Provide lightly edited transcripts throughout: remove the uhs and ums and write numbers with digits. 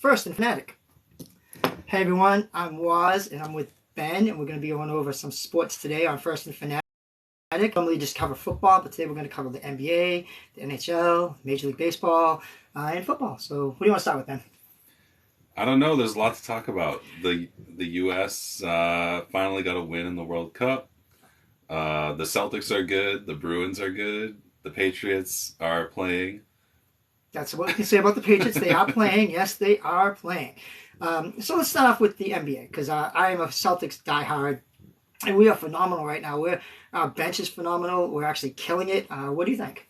First and Fanatic. Hey everyone, I'm Waz and I'm with Ben, and we're going to be going over some sports today on First and Fanatic. Normally just cover football, but today we're going to cover the NBA, the NHL, Major League Baseball, and football. So, what do you want to start with, Ben? I don't know. There's a lot to talk about. The U.S. Finally got a win in the World Cup. The Celtics are good. The Bruins are good. The Patriots are playing. That's what we can say about the Patriots. They are playing. Yes, they are playing. So let's start off with the NBA, because I am a Celtics diehard, and we are phenomenal right now. Our bench is phenomenal. We're actually killing it. What do you think?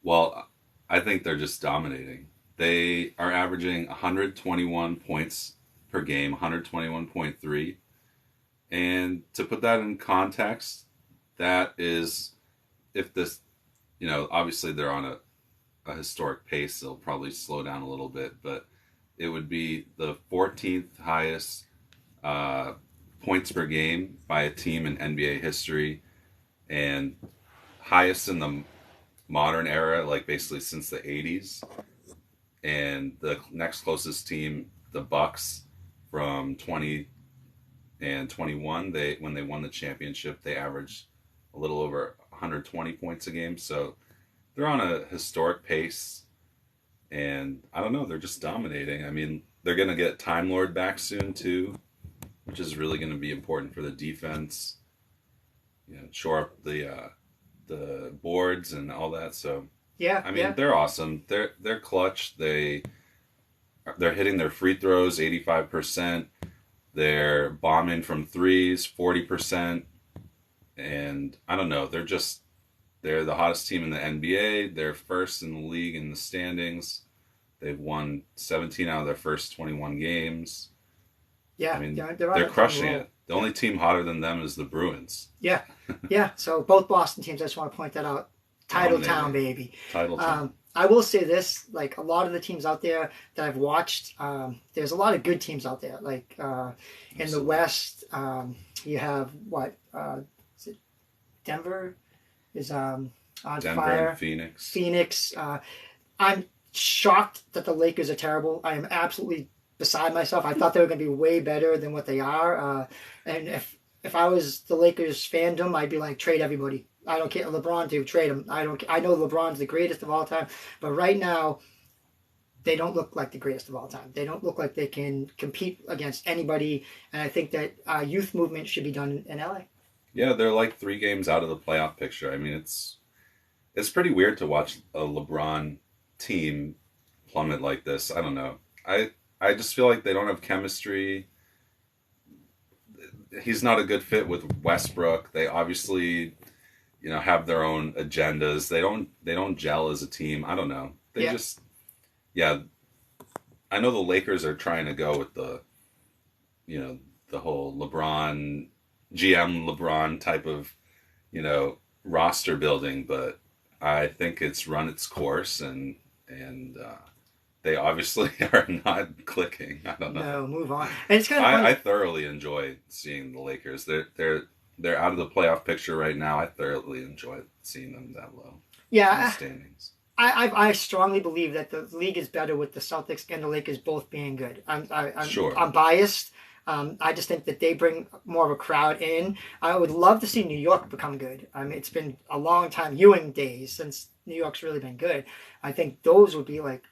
Well, I think they're just dominating. They are averaging 121 points per game, 121.3. And to put that in context, that is, if this, obviously they're on a historic pace, they'll probably slow down a little bit, but it would be the 14th highest points per game by a team in NBA history, and highest in the modern era, like basically since the 80s. And the next closest team, the Bucks, from 20 and 21, when they won the championship, they averaged a little over 120 points a game. So they're on a historic pace, and I don't know, they're just dominating. I mean, they're going to get Time Lord back soon too, which is really going to be important for the defense. Shore up the boards and all that. So Yeah, I mean, yeah. they're awesome. They're clutch. They're hitting their free throws 85%. They're bombing from threes 40%. And I don't know, they're the hottest team in the NBA. They're first in the league in the standings. They've won 17 out of their first 21 games. Yeah, I mean, they're on they're a fun crushing roll. it. The only team hotter than them is the Bruins. Yeah, yeah. So both Boston teams, I just want to point that out. Title town, Dominating. baby. Title town. I will say this: like a lot of the teams out there that I've watched, there's a lot of good teams out there. Like in the West, you have what? Is it Denver? Is on Denver fire. and Phoenix. Phoenix. I'm shocked that the Lakers are terrible. I am absolutely beside myself. I thought they were going to be way better than what they are. And if I was the Lakers fandom, I'd be like, trade everybody. I don't care. LeBron, to trade him. I don't. I know LeBron's the greatest of all time, but right now, they don't look like the greatest of all time. They don't look like they can compete against anybody. And I think that youth movement should be done in LA. Yeah, they're like 3 games out of the playoff picture. I mean, it's pretty weird to watch a LeBron team plummet like this. I don't know. I just feel like they don't have chemistry. He's not a good fit with Westbrook. They obviously, have their own agendas. They don't gel as a team. I don't know. They Yeah. just yeah. I know the Lakers are trying to go with the whole LeBron GM LeBron type of, roster building, but I think it's run its course, and they obviously are not clicking. I don't know. No, move on. And it's kind of funny. I thoroughly enjoy seeing the Lakers. They're out of the playoff picture right now. I thoroughly enjoy seeing them that low in the Yeah, standings. I strongly believe that the league is better with the Celtics and the Lakers both being good. Sure. I'm biased. I just think that they bring more of a crowd in. I would love to see New York become good. I mean, it's been a long time, Ewing days, since New York's really been good. I think those would be like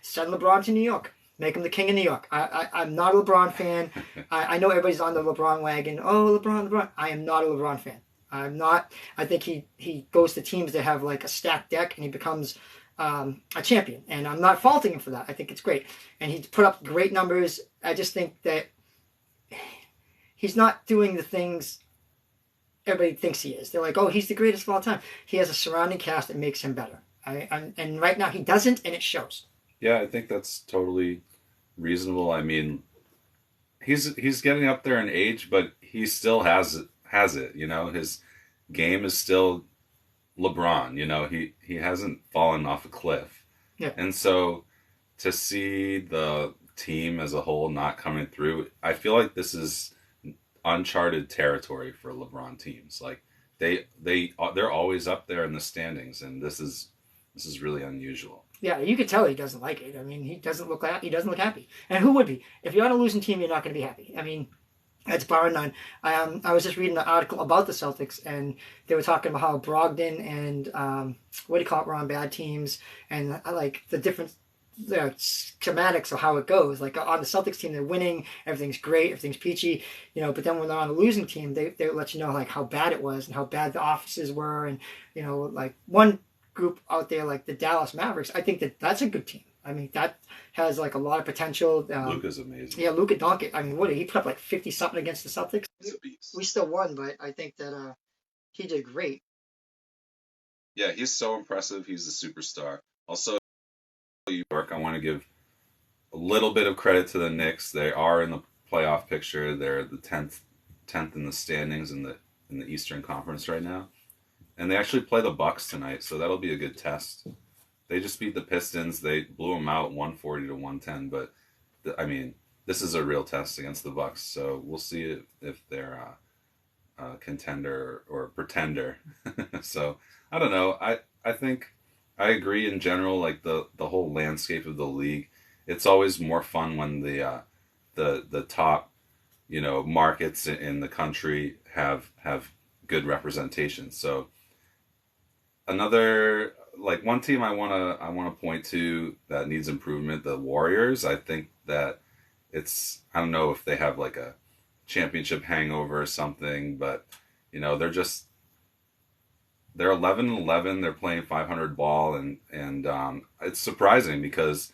send LeBron to New York. Make him the king of New York. I'm not a LeBron fan. I know everybody's on the LeBron wagon. Oh, LeBron. I am not a LeBron fan. I'm not. I think he goes to teams that have like a stacked deck, and he becomes a champion. And I'm not faulting him for that. I think it's great. And he's put up great numbers. I just think that he's not doing the things everybody thinks he is. They're like, oh, he's the greatest of all time. He has a surrounding cast that makes him better. And right now he doesn't, and it shows. Yeah, I think that's totally reasonable. I mean, he's getting up there in age, but he still has it. His game is still LeBron. He hasn't fallen off a cliff. Yeah. And so to see the team as a whole not coming through, I feel like this is uncharted territory for LeBron teams. Like they're always up there in the standings, and this is really unusual. Yeah, you could tell he doesn't like it. I mean, he doesn't look happy. And who would be? If you're on a losing team, you're not going to be happy. I mean, that's bar none. I was just reading an article about the Celtics, and they were talking about how Brogdon and what do you call it, were on bad teams, and like the different schematics of how it goes. Like on the Celtics team, they're winning, everything's great, everything's peachy, but then when they're on a losing team, they let you know like how bad it was and how bad the offices were, and like one group out there like the Dallas Mavericks, I think that's a good team. I mean, that has like a lot of potential. Luka's amazing. Yeah, Luka Doncic. I mean, what did he put up like 50 something against the Celtics? He's a beast. We still won, but I think that he did great. Yeah, he's so impressive. He's a superstar. Also, New York, I want to give a little bit of credit to the Knicks. They are in the playoff picture. They're the tenth in the standings in the Eastern Conference right now, and they actually play the Bucks tonight, so that'll be a good test. They just beat the Pistons. They blew them out 140 to 110, but I mean, this is a real test against the Bucks. So we'll see if they're a contender or pretender. So I don't know. I think I agree in general. Like the whole landscape of the league, it's always more fun when the top markets in the country have good representation. So another like one team I wanna point to that needs improvement, the Warriors. I think that I don't know if they have like a championship hangover or something, but they're 11-11. They're playing 500 ball, and it's surprising because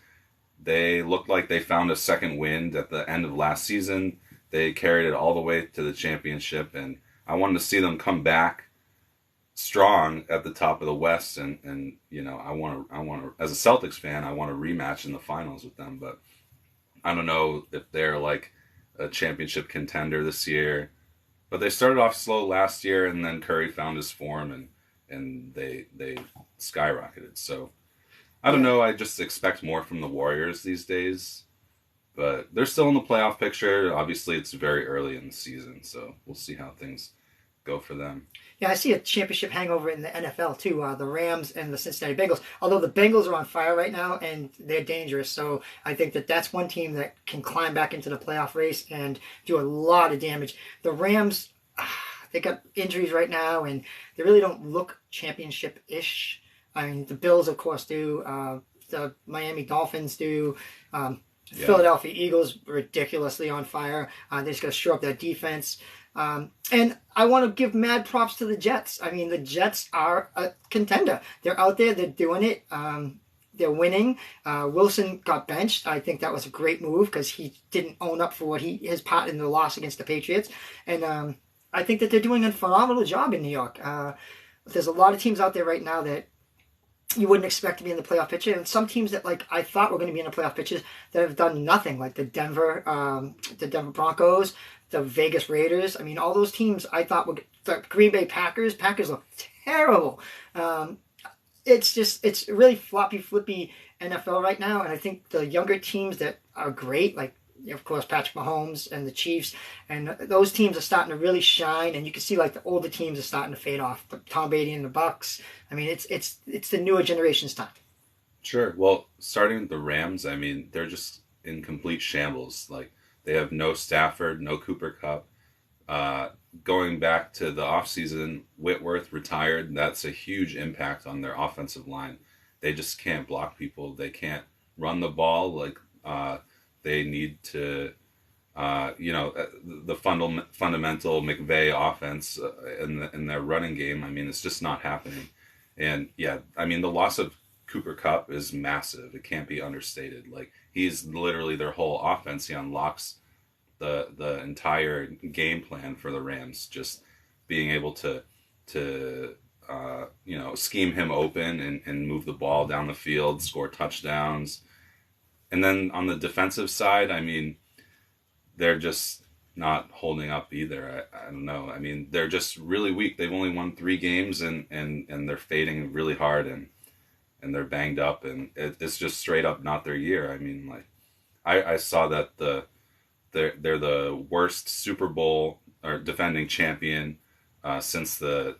they looked like they found a second wind at the end of last season. They carried it all the way to the championship, and I wanted to see them come back strong at the top of the West, and I want to as a Celtics fan, I want a rematch in the finals with them, but I don't know if they're like a championship contender this year. But they started off slow last year, and then Curry found his form, and they skyrocketed. So I don't Yeah, know. I just expect more from the Warriors these days, but they're still in the playoff picture. Obviously, it's very early in the season, so we'll see how things go for them. yeah, I see a championship hangover in the NFL too. The Rams and the Cincinnati Bengals. Although the Bengals are on fire right now and they're dangerous, so I think that that's one team that can climb back into the playoff race and do a lot of damage. The Rams, they got injuries right now, and they really don't look championship-ish. I mean, the Bills, of course, do. The Miami Dolphins do. Yeah, Philadelphia Eagles ridiculously on fire. They just got to shore up that defense. And I want to give mad props to the Jets. I mean, the Jets are a contender. They're out there. They're doing it. They're winning. Wilson got benched. I think that was a great move because he didn't own up for his part in the loss against the Patriots. And I think that they're doing a phenomenal job in New York. There's a lot of teams out there right now that you wouldn't expect to be in the playoff picture, and some teams that like I thought were going to be in the playoff pictures that have done nothing, like the Denver Broncos, the Vegas Raiders. I mean, all those teams I thought would. The Green Bay Packers. Packers look terrible. Um, it's really floppy flippy NFL right now, and I think the younger teams that are great, like of course Patrick Mahomes and the Chiefs, and those teams are starting to really shine, and you can see like the older teams are starting to fade off. The Tom Brady and the Bucks. I mean, it's the newer generation's time. sure. Well, starting with the Rams, I mean, they're just in complete shambles. Like they have no Stafford, no Cooper Cup. Uh, Going back to the offseason, Whitworth retired. That's a huge impact on their offensive line. They just can't block people. They can't run the ball. Like they need to, the fundamental McVay offense in their running game. I mean, it's just not happening. And yeah, I mean, the loss of Cooper Cup is massive. It can't be understated. Like he's literally their whole offense. He unlocks the entire game plan for the Rams. Just being able to scheme him open and move the ball down the field, score touchdowns. And then on the defensive side, I mean, they're just not holding up either. I don't know. I mean, they're just really weak. They've only won 3 games, and they're fading really hard, and they're banged up, and it's just straight up not their year. I mean, like I saw that they're the worst Super Bowl or defending champion since the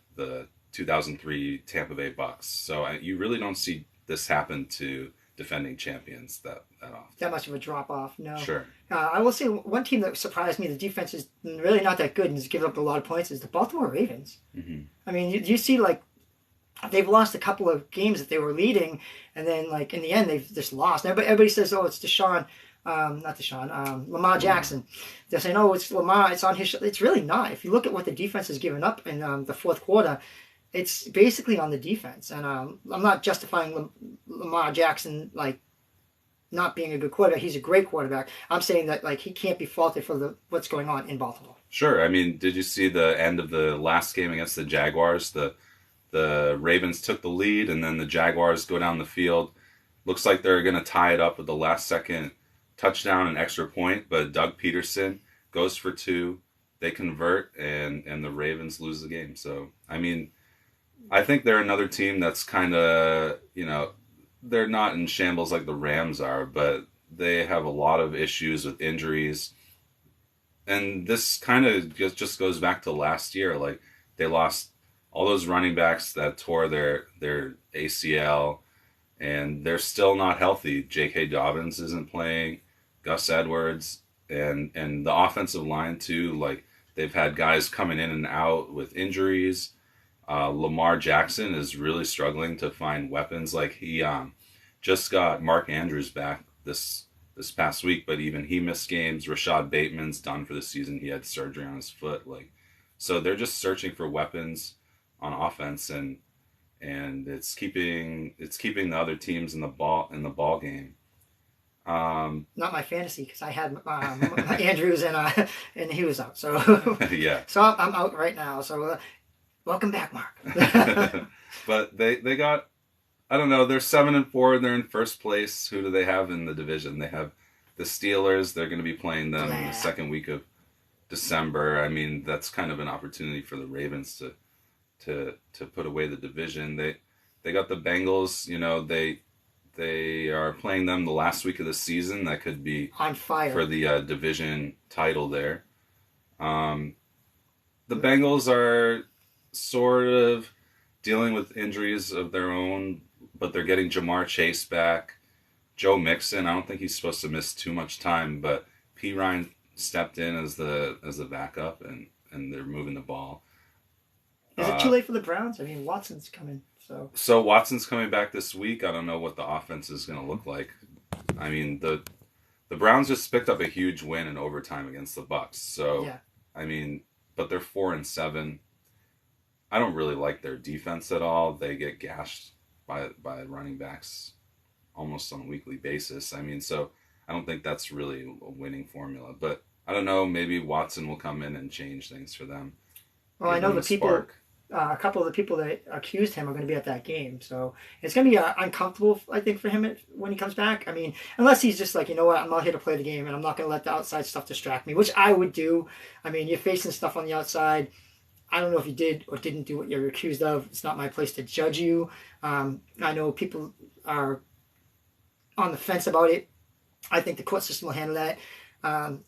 2003 Tampa Bay Bucks. So you really don't see this happen to defending champions that often. That much of a drop off. No. Sure. I will say one team that surprised me, the defense is really not that good and has given up a lot of points, is the Baltimore Ravens. Mm-hmm. I mean, you see, like, they've lost a couple of games that they were leading, and then, like, in the end, they've just lost. Everybody says, oh, it's Lamar Jackson. They're saying, oh, it's Lamar, it's on his It's really not. If you look at what the defense has given up in the fourth quarter, it's basically on the defense. And I'm not justifying Lamar Jackson, like, not being a good quarterback. He's a great quarterback. I'm saying that, like, he can't be faulted for what's going on in Baltimore. Sure. I mean, did you see the end of the last game against the Jaguars? The Ravens took the lead, and then the Jaguars go down the field. Looks like they're going to tie it up with the last second touchdown and extra point, but Doug Peterson goes for 2. They convert, and the Ravens lose the game. So, I mean, I think they're another team that's kind of, they're not in shambles like the Rams are, but they have a lot of issues with injuries. And this kind of just goes back to last year. Like, they lost all those running backs that tore their ACL, and they're still not healthy. J.K. Dobbins isn't playing, Gus Edwards, and the offensive line too. Like, they've had guys coming in and out with injuries. Lamar Jackson is really struggling to find weapons. Like, he just got Mark Andrews back this past week, but even he missed games. Rashad Bateman's done for the season. He had surgery on his foot. Like, so they're just searching for weapons on offense, and it's keeping the other teams in the ball game. Not my fantasy, because I had Andrews and he was out. So yeah. So I'm out right now. So welcome back, Mark. But they got, I don't know, they're 7-4. They're in first place. Who do they have in the division? They have the Steelers. They're going to be playing them in the second week of December. I mean, that's kind of an opportunity for the Ravens to put away the division. They got the Bengals. They are playing them the last week of the season. That could be on fire for the division title there. The Bengals are sort of dealing with injuries of their own, but they're getting Jamar Chase back. Joe Mixon, I don't think he's supposed to miss too much time, but P. Ryan stepped in as the backup, and they're moving the ball. Is it too late for the Browns? I mean, Watson's coming. So Watson's coming back this week. I don't know what the offense is going to look like. I mean, the Browns just picked up a huge win in overtime against the Bucks. So, yeah. I mean, but they're 4-7. I don't really like their defense at all. They get gashed by running backs almost on a weekly basis. I mean, so I don't think that's really a winning formula. But I don't know. Maybe Watson will come in and change things for them. Well, I know the people. A couple of the people that accused him are going to be at that game, so it's going to be uncomfortable, I think, for him when he comes back. I mean, unless he's just like, you know what, I'm not here to play the game, and I'm not going to let the outside stuff distract me, which I would do. I mean, you're facing stuff on the outside. I don't know if you did or didn't do what you're accused of. It's not my place to judge you. I know people are on the fence about it. I think the court system will handle that.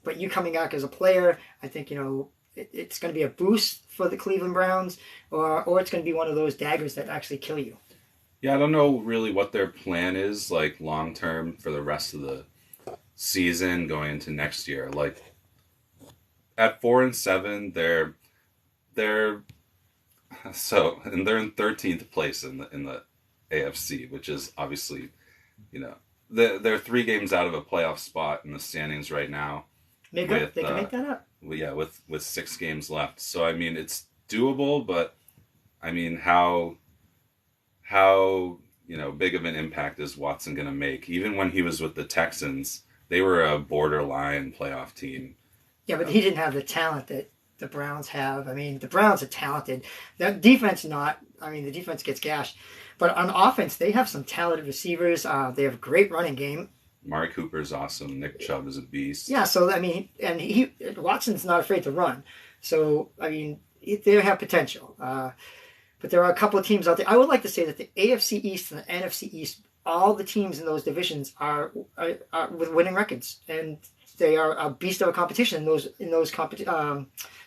But you coming back as a player, I think, it's going to be a boost for the Cleveland Browns, or it's going to be one of those daggers that actually kill you. Yeah, I don't know really what their plan is, like, long term for the rest of the season going into next year. Like, at 4-7, they're in 13th place in the AFC, which is obviously, they're 3 games out of a playoff spot in the standings right now. They can make that up. Yeah, with 6 games left. So, I mean, it's doable, but, I mean, how big of an impact is Watson going to make? Even when he was with the Texans, they were a borderline playoff team. Yeah, but he didn't have the talent that the Browns have. I mean, the Browns are talented. The defense not. I mean, the defense gets gashed. But on offense, they have some talented receivers. They have a great running game. Mari Cooper's awesome. Nick Chubb is a beast. Yeah, so, I mean, and Watson's not afraid to run. So, I mean, they have potential. But there are a couple of teams out there. I would like to say that the AFC East and the NFC East, all the teams in those divisions are with winning records. And they are a beast of a competition in those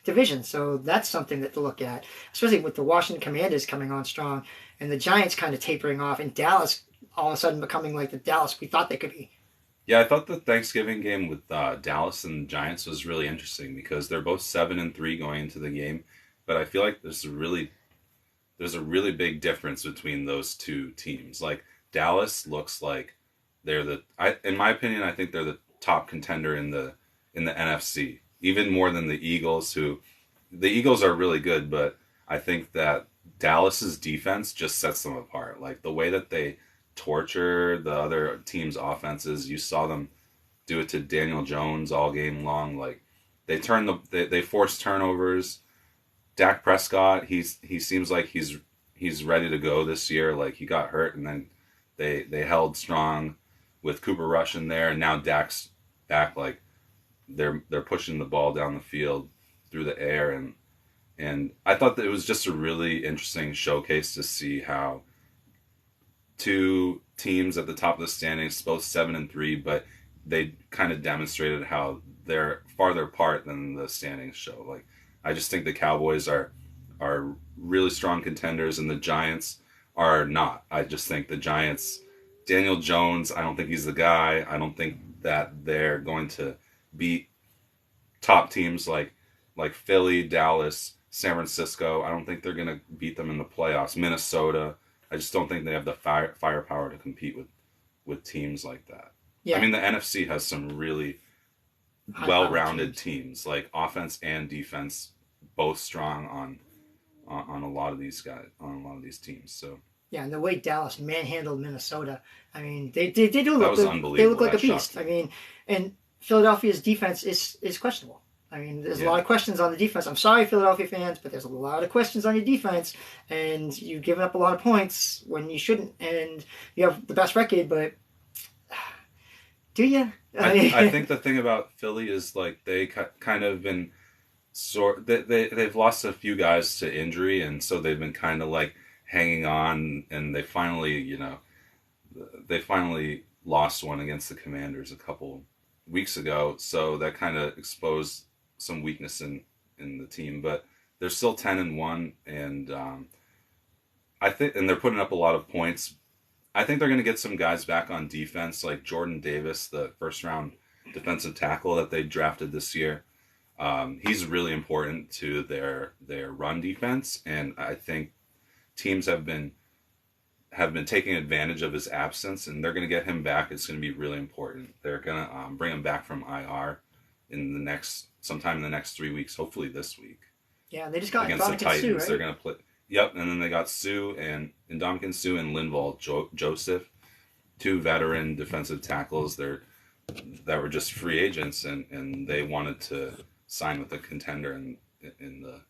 divisions. So that's something that to look at, especially with the Washington Commanders coming on strong and the Giants kind of tapering off and Dallas all of a sudden becoming like the Dallas we thought they could be. Yeah, I thought the Thanksgiving game with Dallas and the Giants was really interesting because they're both 7-3 going into the game, but I feel like there's a really big difference between those two teams. Like Dallas looks like in my opinion, I think they're the top contender in the NFC, even more than the Eagles. Who the Eagles are really good, but I think that Dallas's defense just sets them apart. Like the way that they torture the other team's offenses. You saw them do it to Daniel Jones all game long. Like they force turnovers. Dak Prescott, he seems like he's ready to go this year. Like he got hurt and then they held strong with Cooper Rush in there, and now Dak's back. Like they're pushing the ball down the field through the air, and I thought that it was just a really interesting showcase to see how two teams at the top of the standings, both 7-3, but they kind of demonstrated how they're farther apart than the standings show. Like I just think the Cowboys are really strong contenders, and the Giants are not. I just think the Giants, Daniel Jones, I don't think he's the guy. I don't think that they're going to beat top teams like Philly, Dallas, San Francisco. I don't think they're going to beat them in the playoffs. Minnesota. I just don't think they have the firepower to compete with teams like that. I Yeah, mean, the NFC has some really well-rounded teams, like offense and defense, both strong on a lot of these guys, on a lot of these teams. So yeah, and the way Dallas manhandled Minnesota, I mean, they do that look was good. They look unbelievable. like a That shocked beast. I me. mean, and Philadelphia's defense is questionable. I mean, there's a lot Yeah, of questions on the defense. I'm sorry, Philadelphia fans, but there's a lot of questions on your defense, and you've given up a lot of points when you shouldn't, and you have the best record, but do you? I think the thing about Philly is like they kind of been they've lost a few guys to injury, and so they've been kind of like hanging on, and they finally lost one against the Commanders a couple weeks ago, so that kind of exposed some weakness in the team. But they're still 10-1, and I think, and they're putting up a lot of points. I think they're going to get some guys back on defense, like Jordan Davis, the first round defensive tackle that they drafted this year. He's really important to their run defense, and I think teams have been taking advantage of his absence, and they're going to get him back. It's going to be really important. They're going to bring him back from IR sometime in the next 3 weeks, hopefully this week Yeah, they just got against the Dominican Sue, Titans. They're right? going to play. Yep, and then they got Sue and Ndamukong Sue and Linval Joseph, two veteran defensive tackles. That were just free agents, and they wanted to sign with a contender in the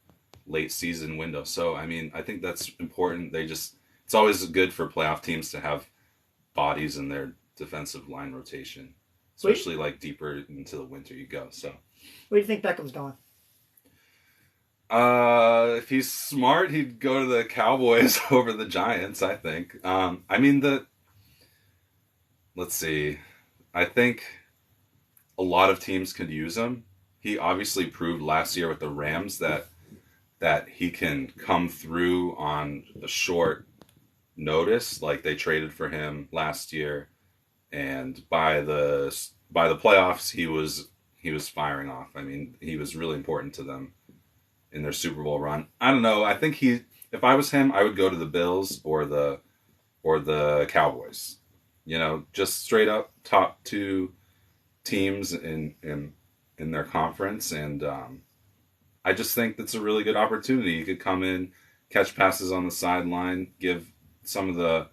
late season window. So I mean, I think that's important. It's always good for playoff teams to have bodies in their defensive line rotation, Wait, especially like deeper into the winter you go. So where do you think Beckham's going? if he's smart, he'd go to the Cowboys over the Giants, I think. I mean, let's see. I think a lot of teams could use him. He obviously proved last year with the Rams that he can come through on a short notice. Like they traded for him last year, and by the playoffs, he was firing off. I mean, he was really important to them in their Super Bowl run. I don't know. I think if I was him, I would go to the Bills or the Cowboys. Just straight up top two teams in their conference, and I just think that's a really good opportunity. You could come in, catch passes on the sideline, give some of the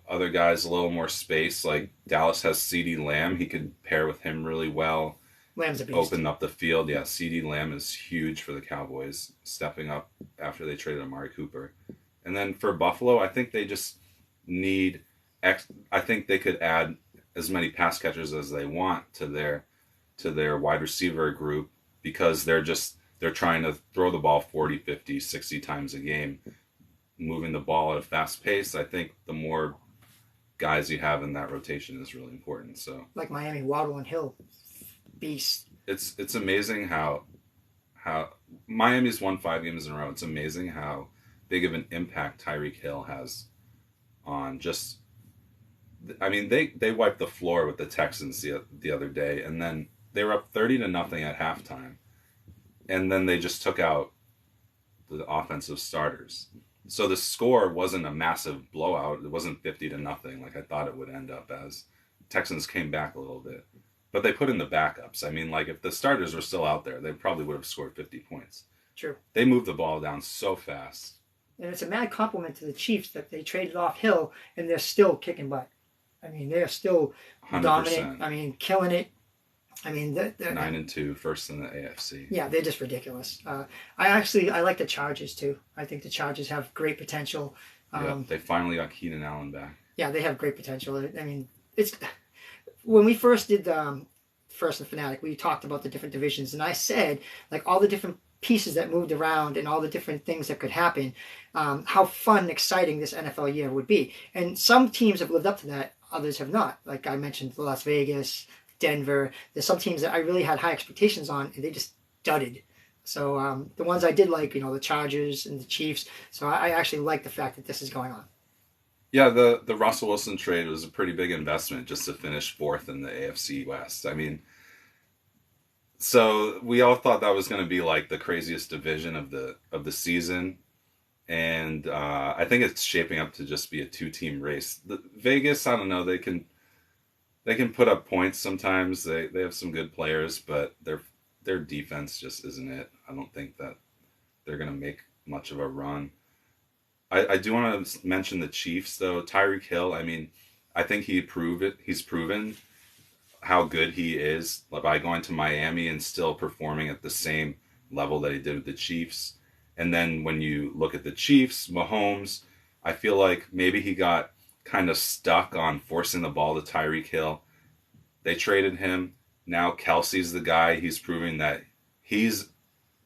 other guys a little more space. Like Dallas has CeeDee Lamb, he could pair with him really well. Lamb's a beast. Open up the field. Yeah, CeeDee Lamb is huge for the Cowboys, stepping up after they traded Amari Cooper. And then for Buffalo, I think they just need I think they could add as many pass catchers as they want to their wide receiver group, because they're trying to throw the ball 40, 50, 60 times a game, moving the ball at a fast pace. I think the more guys you have in that rotation is really important. So Like Miami, Waddle and Hill, beast. it's amazing how Miami's won 5 games in a row. It's amazing how big of an impact Tyreek Hill has on just I mean, they wiped the floor with the Texans the other day, and then they were up 30-0 at halftime, and then they just took out the offensive starters. So the score wasn't a massive blowout. It wasn't 50-0 like I thought it would end up as. Texans came back a little bit, but they put in the backups. I mean, like if the starters were still out there, they probably would have scored 50 points. True. They moved the ball down so fast. And it's a mad compliment to the Chiefs that they traded off Hill and they're still kicking butt. I mean, they're still 100%. dominant. I mean, killing it. I mean, they're 9-2, first in the AFC. Yeah, they're just ridiculous. I like the Chargers too. I think the Chargers have great potential. Yeah, they finally got Keenan Allen back. Yeah, they have great potential. I mean, it's when we first did First and Fanatic, we talked about the different divisions, and I said like all the different pieces that moved around and all the different things that could happen, how fun and exciting this NFL year would be. And some teams have lived up to that, others have not. Like I mentioned, Las Vegas, Denver. There's some teams that I really had high expectations on, and they just dudded. So the ones I did like, the Chargers and the Chiefs. So I actually like the fact that this is going on. Yeah, the Russell Wilson trade was a pretty big investment just to finish fourth in the AFC West. I mean, so we all thought that was going to be like the craziest division of the season, and I think it's shaping up to just be a 2-team race. Vegas, I don't know, they can put up points sometimes. They have some good players, but their defense just isn't it. I don't think that they're going to make much of a run. I do want to mention the Chiefs, though. Tyreek Hill, I mean, I think he's proven how good he is by going to Miami and still performing at the same level that he did with the Chiefs. And then when you look at the Chiefs, Mahomes, I feel like maybe he got kind of stuck on forcing the ball to Tyreek Hill. They traded him. Now Kelsey's the guy. He's proving that he's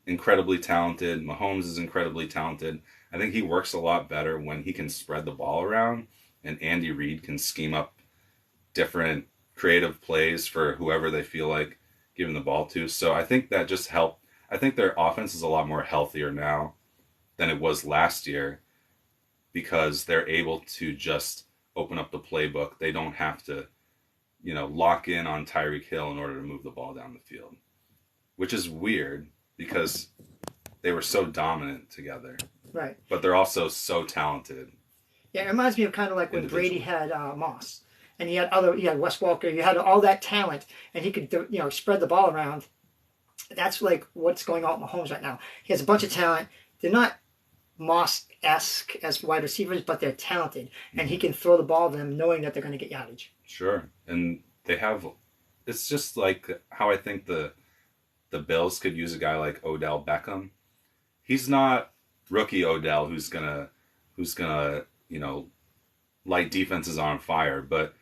incredibly talented. Mahomes is incredibly talented. I think he works a lot better when he can spread the ball around and Andy Reid can scheme up different creative plays for whoever they feel like giving the ball to. So I think that just helped. I think their offense is a lot more healthier now than it was last year because they're able to just open up the playbook. They don't have to, lock in on Tyreek Hill in order to move the ball down the field, which is weird because they were so dominant together. Right. But they're also so talented. Yeah, it reminds me of kind of like when Brady had Moss. And he had Wes Walker, you had all that talent, and he could, spread the ball around. That's like what's going on with Mahomes right now. He has a bunch of talent. They're not Moss-esque as wide receivers, but they're talented. And he can throw the ball to them knowing that they're going to get yardage. Sure. And it's just like how I think the Bills could use a guy like Odell Beckham. He's not rookie Odell who's gonna light defenses on fire, but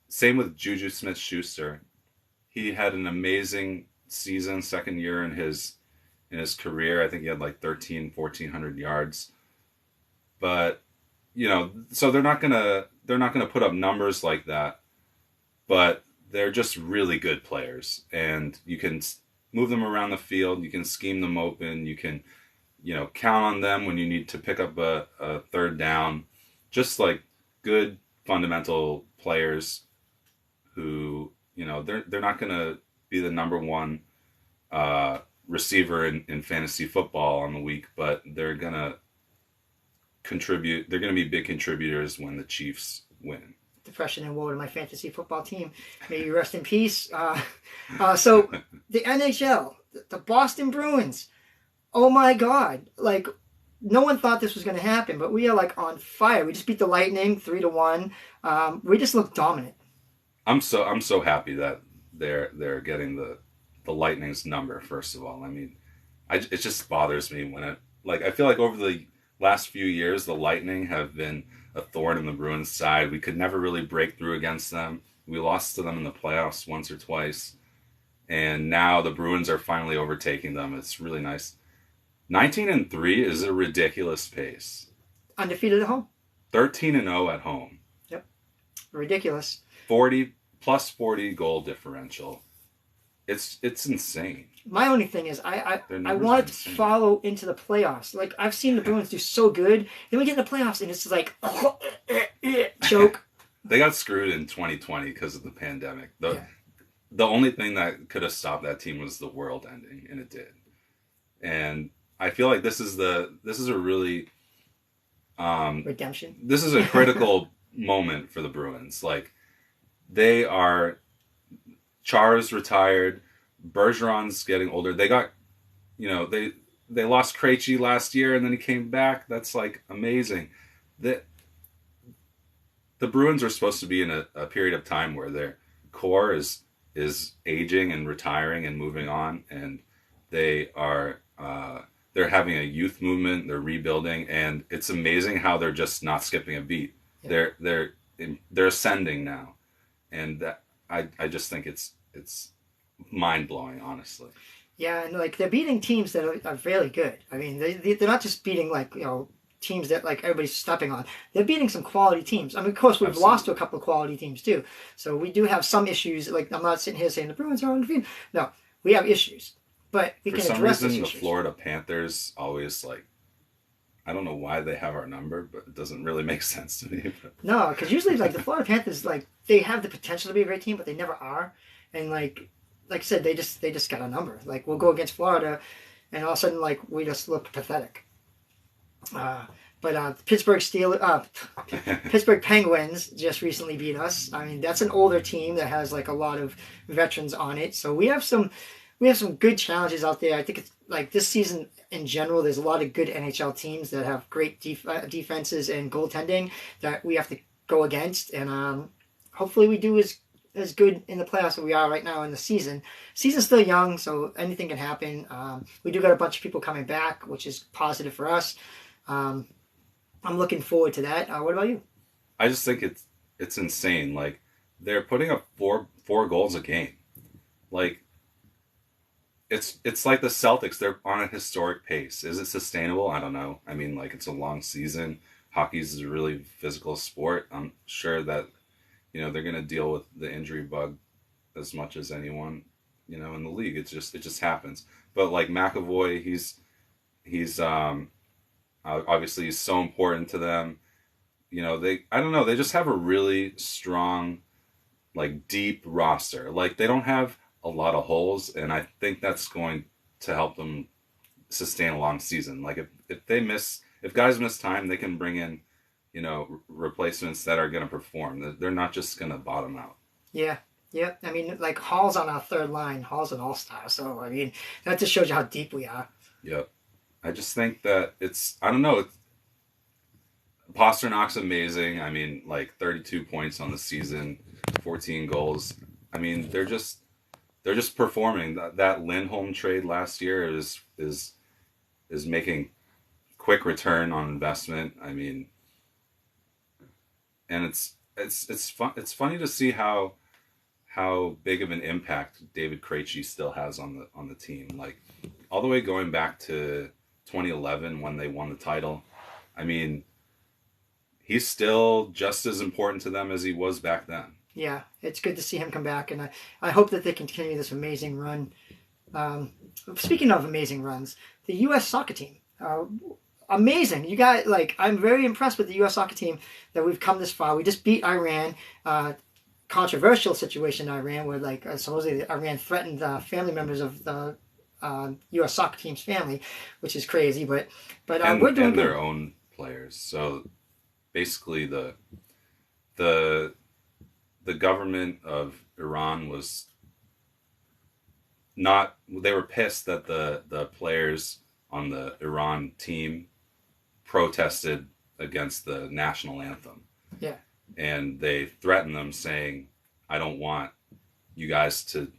same with Juju Smith-Schuster. He had an amazing season, second year in his career. I think he had like 1,400 yards. But, so they're not gonna put up numbers like that, but they're just really good players. And you can move them around the field, you can scheme them open, you can, count on them when you need to pick up a third down. Just like good fundamental players who, they're not going to be the number one receiver in fantasy football on the week, but they're going to contribute. They're going to be big contributors when the Chiefs win. Depression and woe to my fantasy football team. May you rest in peace. So the NHL, the Boston Bruins. Oh my God! Like no one thought this was going to happen, but we are like on fire. We just beat the Lightning 3-1. We just look dominant. I'm so happy that they're getting the Lightning's number. First of all, I mean, it just bothers me when I feel like over the last few years the Lightning have been a thorn in the Bruins' side. We could never really break through against them. We lost to them in the playoffs once or twice, and now the Bruins are finally overtaking them. It's really nice. 19-3 is a ridiculous pace. Undefeated at home. 13-0 at home. Yep. Ridiculous. 40 goal differential. It's insane. My only thing is I wanted to follow into the playoffs. Like I've seen the Bruins do so good. Then we get in the playoffs and it's just like choke. they got screwed in 2020 because of the pandemic. Yeah, The only thing that could have stopped that team was the world ending, and it did. And I feel like this is a really redemption. this is a critical moment for the Bruins. Like they are Char's retired, Bergeron's getting older. They got they lost Krejci last year, and then he came back. That's like amazing. The the Bruins are supposed to be in a period of time where their core is aging and retiring and moving on, and they are they're having a youth movement. They're rebuilding, and it's amazing how they're just not skipping a beat. Yeah. They're ascending now, and I just think it's mind blowing, honestly. Yeah, and like they're beating teams that are really good. I mean, they're not just beating like teams that like everybody's stepping on. They're beating some quality teams. I mean, of course, we've Absolutely. lost to a couple of quality teams too. So we do have some issues. Like I'm not sitting here saying the Bruins are undefeated. No, we have issues, but we For can some address those reason, the issues. Florida Panthers always like I don't know why they have our number, but it doesn't really make sense to me. But No, because usually like the Florida Panthers, like they have the potential to be a great team, but they never are. And like I said, they just got a number. Like we'll go against Florida, and all of a sudden like we just look pathetic. Uh, but Pittsburgh Penguins just recently beat us. I mean, that's an older team that has like a lot of veterans on it. So we have some good challenges out there. I think it's like this season in general. There's a lot of good NHL teams that have great defenses and goaltending that we have to go against, and hopefully we do as good in the playoffs as we are right now in the season. Season's still young, so anything can happen. We do got a bunch of people coming back, which is positive for us. Um, I'm looking forward to that. What about you? I just think it's insane. Like they're putting up four goals a game. Like it's like the Celtics. They're on a historic pace. Is it sustainable? I don't know. I mean, like it's a long season. Hockey's a really physical sport. I'm sure that they're going to deal with the injury bug as much as anyone in the league. It just happens. But like McAvoy, he's obviously he's so important to them. They I don't know. They just have a really strong, like deep roster. Like they don't have a lot of holes, and I think that's going to help them sustain a long season. Like if guys miss time, they can bring in replacements that are going to perform. They're not just going to bottom out. Yeah, yeah. I mean, like Hall's on our third line. Hall's an all-star, so I mean that just shows you how deep we are. Yep. I just think that I don't know. Pasternak's amazing. I mean, like 32 points on the season, 14 goals. I mean, they're just performing. That Lindholm trade last year is making quick return on investment. I mean, and it's fun. It's funny to see how big of an impact David Krejci still has on the team. Like all the way going back to 2011 when they won the title. I mean, he's still just as important to them as he was back then. Yeah, it's good to see him come back, and I hope that they continue this amazing run. Speaking of amazing runs, the U.S. soccer team, amazing. You got like I'm very impressed with the U.S. soccer team that we've come this far. We just beat Iran. Controversial situation in Iran where like supposedly Iran threatened family members of the U.S. soccer team's family, which is crazy. But and we're doing and their good. own players. So basically, the the government of Iran was not. They were pissed that the players on the Iran team protested against the national anthem, Yeah, and they threatened them, saying, "I don't want you guys to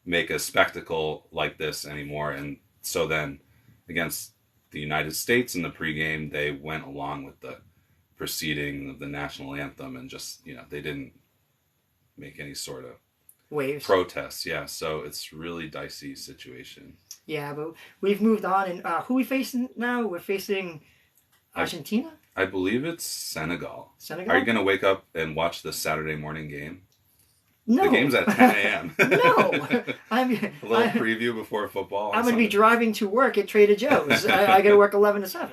make a spectacle like this anymore." And so then, against the United States in the pregame, they went along with the proceeding of the national anthem and just they didn't make any sort of waves. protests. Yeah, so it's really dicey situation. Yeah, but we've moved on, and who are we facing now? We're facing I Argentina, I believe it's Senegal. Are you Senegal. gonna wake up and watch the Saturday morning game? The No, game's at 10 a.m. no. I'm A little I, preview before football I'm on going to be Sunday. driving to work at Trader Joe's. I got to work 11 to 7.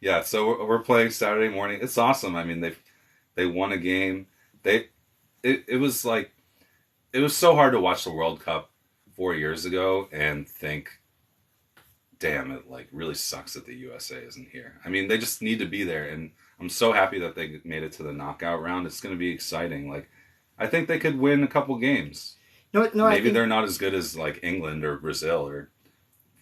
Yeah, so we're playing Saturday morning. It's awesome. I mean, They won a game. It was like it was so hard to watch the World Cup 4 years ago and think, damn, it like really sucks that the USA isn't here. I mean, they just need to be there, and I'm so happy that they made it to the knockout round. It's going to be exciting. Like, I think they could win a couple games. No, no, I Maybe think they're not as good as like England or Brazil or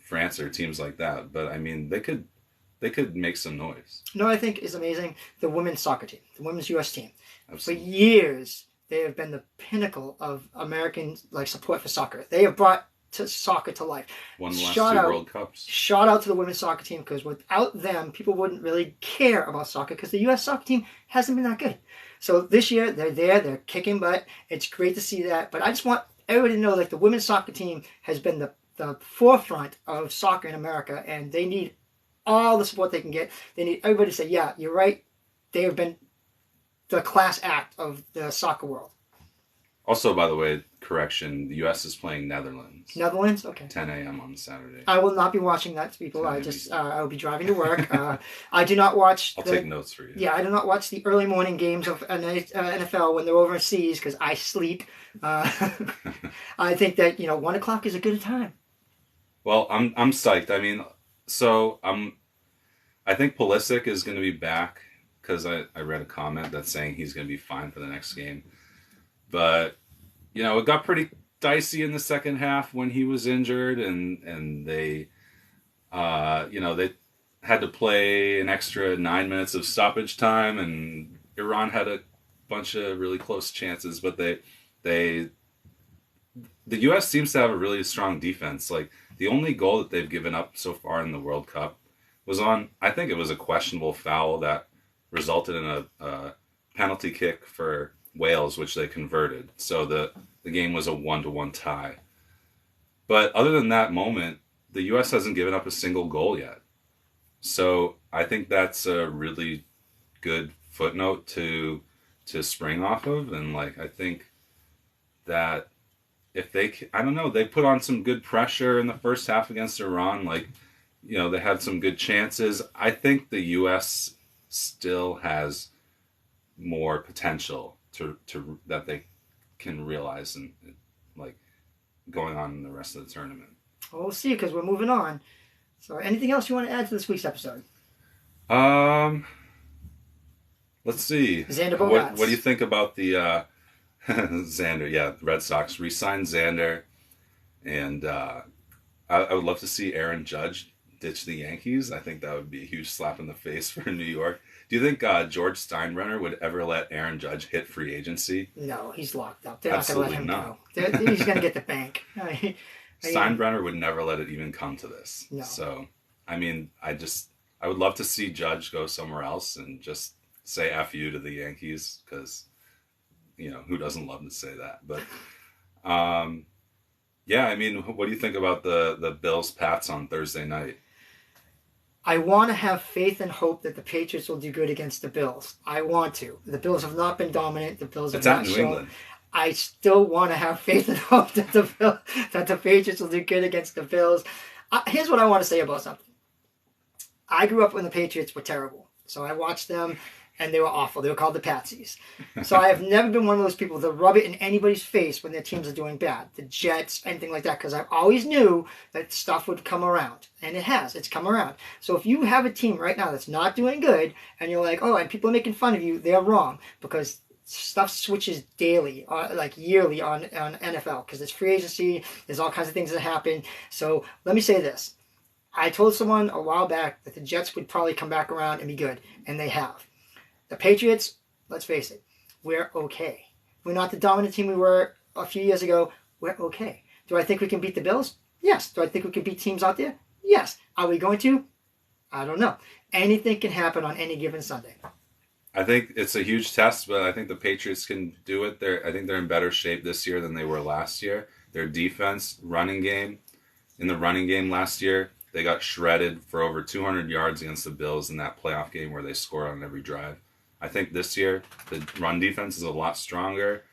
France or teams like that, but I mean, they could make some noise. no, I think is amazing. The women's soccer team, the women's U.S. team, for Absolutely. years they have been the pinnacle of American like support for soccer. They have brought soccer to life. Won the last Shout two out, World Cups. shout out to the women's soccer team because without them, people wouldn't really care about soccer because the U.S. soccer team hasn't been that good. So this year they're there, they're kicking butt. It's great to see that. But I just want everybody to know like the women's soccer team has been the forefront of soccer in America, and they need all the support they can get. They need everybody to say, yeah, you're right. They have been the class act of the soccer world. Also, by the way, correction: the U.S. is playing Netherlands. Netherlands, okay. 10 a.m. on Saturday. I will not be watching that, people. I will be driving to work. I do not watch. I'll take notes for you. Yeah, I do not watch the early morning games of NFL when they're overseas because I sleep. I think that 1 o'clock is a good time. Well, I'm psyched. I mean, so I think Pulisic is going to be back because I read a comment that's saying he's going to be fine for the next game. But it got pretty dicey in the second half when he was injured, and they they had to play an extra 9 minutes of stoppage time, and Iran had a bunch of really close chances, but the U.S. seems to have a really strong defense. Like, the only goal that they've given up so far in the World Cup was on, I think it was a questionable foul that resulted in a penalty kick for Wales, which they converted. So the game was a 1-1 tie. But other than that moment, the U.S. hasn't given up a single goal yet. So I think that's a really good footnote to spring off of. And like, I think that if I don't know, they put on some good pressure in the first half against Iran. Like, they had some good chances. I think the U.S. still has more potential to that they can realize and like going on in the rest of the tournament. Well, we'll see because we're moving on. So, anything else you want to add to this week's episode? Let's see. Xander What Bogaerts. do you think about the Xander? Yeah, the Red Sox re-signed Xander, and I would love to see Aaron Judge ditch the Yankees. I think that would be a huge slap in the face for New York. Do you think George Steinbrenner would ever let Aaron Judge hit free agency? No, he's locked up. They're Absolutely not going to let him go. He's going to get the bank. Steinbrenner would never let it even come to this. No. So, I mean, I would love to see Judge go somewhere else and just say F you to the Yankees because, who doesn't love to say that? But, yeah, I mean, what do you think about the Bills-Pats on Thursday night? I want to have faith and hope that the Patriots will do good against the Bills. I want to. The Bills have not been dominant. The Bills have It's not at New shown. England. I still want to have faith and hope that the Patriots will do good against the Bills. Here's what I want to say about something. I grew up when the Patriots were terrible. So I watched them, and they were awful. They were called the Patsies. So I have never been one of those people to rub it in anybody's face when their teams are doing bad. The Jets, anything like that, because I always knew that stuff would come around. And it has. It's come around. So if you have a team right now that's not doing good, and you're like, oh, and people are making fun of you, they're wrong. Because stuff switches daily, like yearly on NFL, because it's free agency. There's all kinds of things that happen. So let me say this. I told someone a while back that the Jets would probably come back around and be good, and they have. The Patriots, let's face it, we're okay. We're not the dominant team we were a few years ago. We're okay. Do I think we can beat the Bills? Yes. Do I think we can beat teams out there? Yes. Are we going to? I don't know. Anything can happen on any given Sunday. I think it's a huge test, but I think the Patriots can do it. I think they're in better shape this year than they were last year. Their defense, running game, in the running game last year, they got shredded for over 200 yards against the Bills in that playoff game where they scored on every drive. I think this year, the run defense is a lot stronger.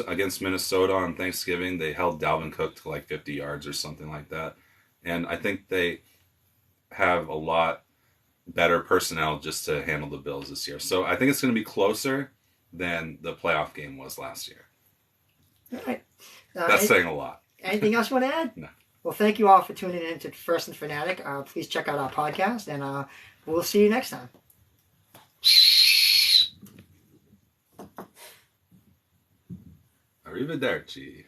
Against Minnesota on Thanksgiving, they held Dalvin Cook to like 50 yards or something like that. And I think they have a lot better personnel just to handle the Bills this year. So I think it's going to be closer than the playoff game was last year. All right. That's saying a lot. Anything else you want to add? No. Well, thank you all for tuning in to First and Fanatic. Please check out our podcast, and we'll see you next time. Arrivederci.